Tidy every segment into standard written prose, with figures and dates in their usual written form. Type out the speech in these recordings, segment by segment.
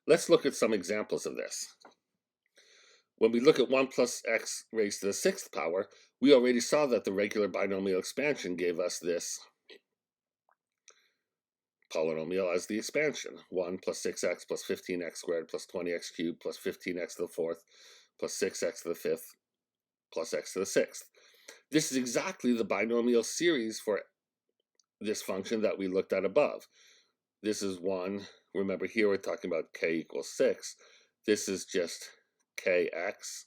Let's look at some examples of this. When we look at 1 plus x raised to the 6th power, we already saw that the regular binomial expansion gave us this polynomial as the expansion. 1 plus 6x plus 15x squared plus 20x cubed plus 15x to the 4th plus 6x to the 5th plus x to the 6th. This is exactly the binomial series for this function that we looked at above. This is 1. Remember, here we're talking about k equals 6. This is just kx.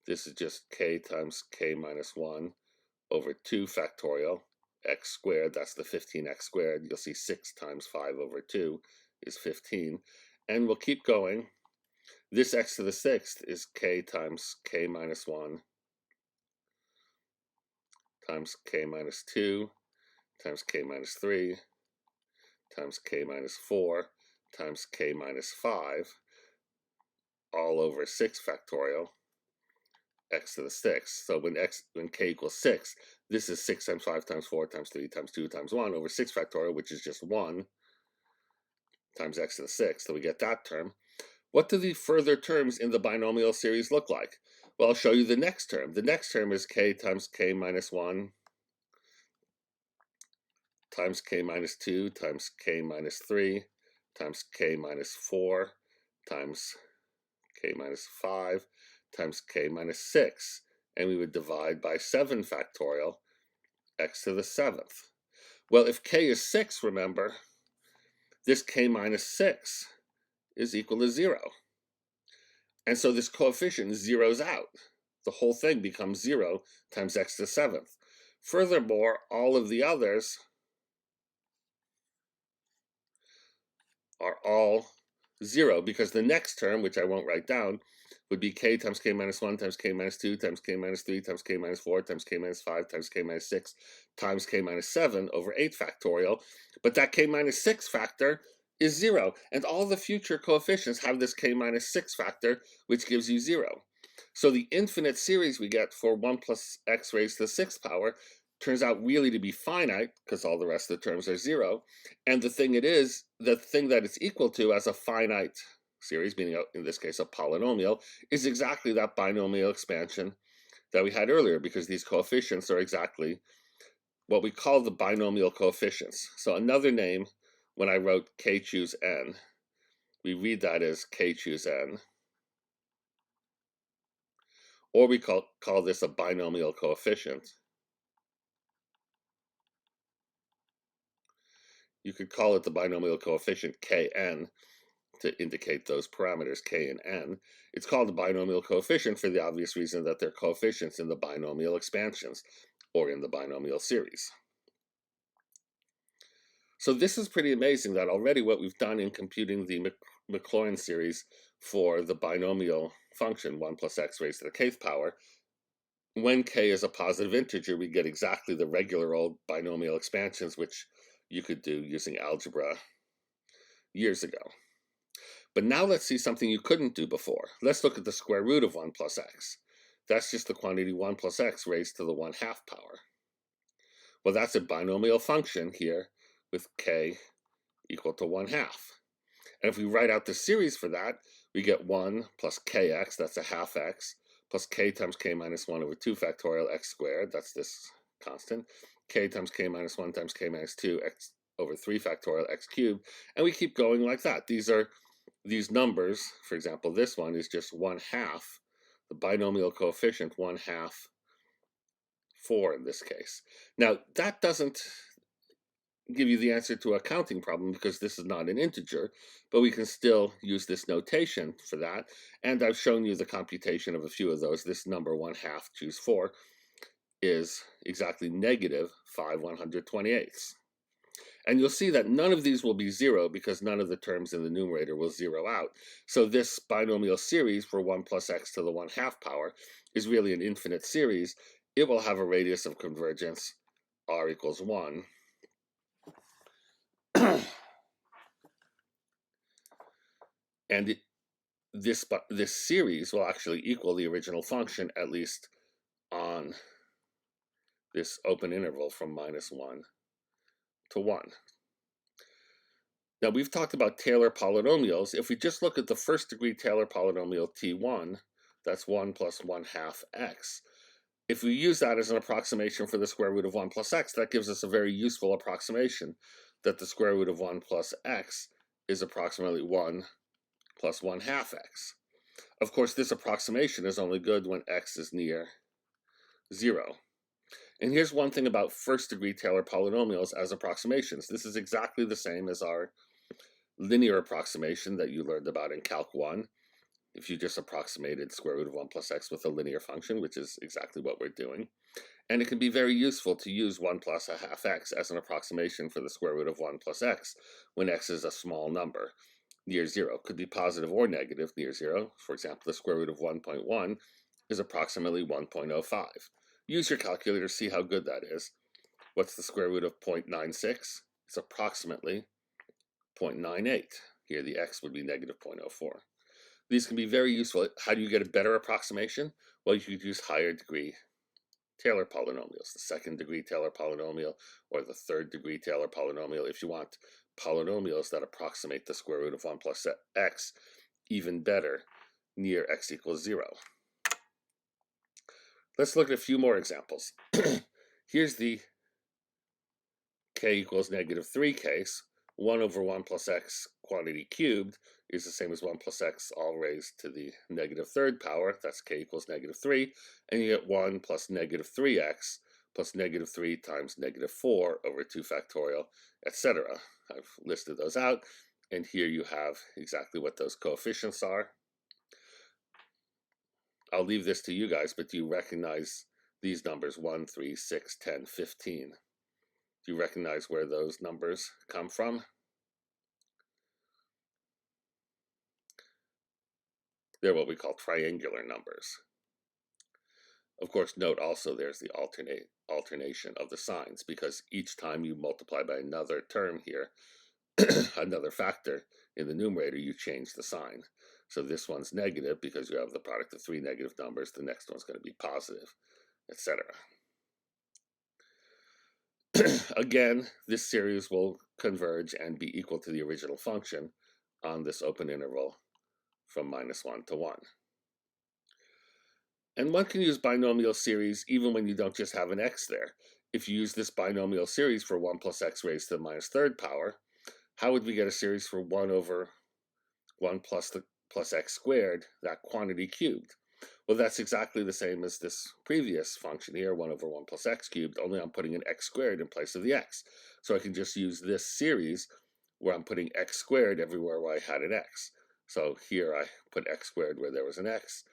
This is just k times k minus 1 over 2 factorial x squared. That's the 15x squared. You'll see 6 times 5 over 2 is 15. And we'll keep going. This x to the 6th is k times k minus 1 times k minus 2 times k minus 3 times k minus 4 times k minus 5 all over 6 factorial x to the 6th. So when k equals 6, this is 6 times 5 times 4 times 3 times 2 times 1 over 6 factorial, which is just 1 times x to the 6th. So we get that term. What do the further terms in the binomial series look like? Well, I'll show you the next term. The next term is k times k minus 1 times k minus 2 times k minus 3 times k minus 4 times k minus 5 times k minus 6. And we would divide by 7 factorial x to the 7th. Well, if k is 6, remember, this k minus 6 is equal to 0. And so this coefficient zeroes out. The whole thing becomes 0 times x to the 7th. Furthermore, all of the others are all 0, because the next term, which I won't write down, would be k times k minus 1 times k minus 2 times k minus 3 times k minus 4 times k minus 5 times k minus 6 times k minus 7 over 8 factorial. But that k minus 6 factor is 0, and all the future coefficients have this k minus 6 factor, which gives you 0. So the infinite series we get for 1 plus x raised to the 6th power turns out really to be finite, because all the rest of the terms are 0. And the thing that it's equal to as a finite series, meaning in this case a polynomial, is exactly that binomial expansion that we had earlier, because these coefficients are exactly what we call the binomial coefficients. So another name, when I wrote k choose n, we read that as k choose n, or we call this a binomial coefficient. You could call it the binomial coefficient kn to indicate those parameters k and n. It's called the binomial coefficient for the obvious reason that they're coefficients in the binomial expansions, or in the binomial series. So this is pretty amazing that already what we've done in computing the Maclaurin series for the binomial function 1 plus x raised to the kth power, when k is a positive integer, we get exactly the regular old binomial expansions, which you could do using algebra years ago. But now let's see something you couldn't do before. Let's look at the square root of 1 plus x. That's just the quantity 1 plus x raised to the 1/2 power. Well, that's a binomial function here with k equal to 1/2. And if we write out the series for that, we get 1 plus kx, that's a half x, plus k times k minus 1 over 2 factorial x squared, that's this constant, k times k minus 1 times k minus 2 x over 3 factorial x cubed, and we keep going like that. These numbers, for example, this one is just 1/2, the binomial coefficient 1/2, 4 in this case. Now, that doesn't give you the answer to a counting problem because this is not an integer, but we can still use this notation for that. And I've shown you the computation of a few of those. This number 1/2 choose 4 is exactly negative 5/128. And you'll see that none of these will be 0 because none of the terms in the numerator will 0 out. So this binomial series for 1 plus x to the 1/2 power is really an infinite series. It will have a radius of convergence r equals 1. And this series will actually equal the original function, at least on this open interval from -1 to 1. Now, we've talked about Taylor polynomials. If we just look at the first degree Taylor polynomial T1, that's 1 plus 1/2 x. If we use that as an approximation for the square root of 1 plus x, that gives us a very useful approximation that the square root of 1 plus x is approximately 1 plus 1/2 x. Of course, this approximation is only good when x is near 0. And here's one thing about first degree Taylor polynomials as approximations. This is exactly the same as our linear approximation that you learned about in Calc 1. If you just approximated square root of 1 plus x with a linear function, which is exactly what we're doing. And it can be very useful to use 1 plus 1/2 x as an approximation for the square root of 1 plus x when x is a small number near 0. Could be positive or negative near 0. For example, the square root of 1.1 is approximately 1.05. Use your calculator to see how good that is. What's the square root of 0.96? It's approximately 0.98. Here the x would be negative 0.04. These can be very useful. How do you get a better approximation? Well, you could use higher degree Taylor polynomials, the second degree Taylor polynomial or the third degree Taylor polynomial, if you want polynomials that approximate the square root of 1 plus x even better near x equals 0. Let's look at a few more examples. Here's the k equals negative 3 case. 1 over 1 plus x quantity cubed is the same as 1 plus x all raised to the negative third power. That's k equals negative 3. And you get 1 plus negative 3x plus negative 3 times negative 4 over 2 factorial, etc. I've listed those out. And here you have exactly what those coefficients are. I'll leave this to you guys, but do you recognize these numbers 1, 3, 6, 10, 15? Do you recognize where those numbers come from? They're what we call triangular numbers. Of course, note also there's the alternation of the signs, because each time you multiply by another term here, another factor in the numerator, you change the sign. So this one's negative because you have the product of 3 negative numbers. The next one's going to be positive, etc. Again, this series will converge and be equal to the original function on this open interval from -1 to 1. And one can use binomial series even when you don't just have an x there. If you use this binomial series for 1 plus x raised to the -3rd power, how would we get a series for 1 over 1 plus x squared, that quantity cubed? Well, that's exactly the same as this previous function here, 1 over 1 plus x cubed, only I'm putting an x squared in place of the x. So I can just use this series where I'm putting x squared everywhere where I had an x. So here I put x squared where there was an x.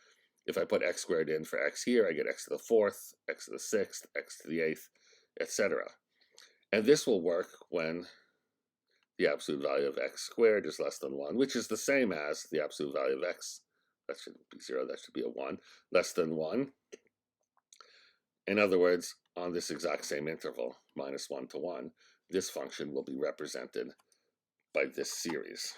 If I put x squared in for x here, I get x to the 4th, x to the 6th, x to the 8th, etc. And this will work when the absolute value of x squared is less than 1, which is the same as the absolute value of x. That shouldn't be 0, that should be a 1. Less than 1. In other words, on this exact same interval, -1 to 1, this function will be represented by this series.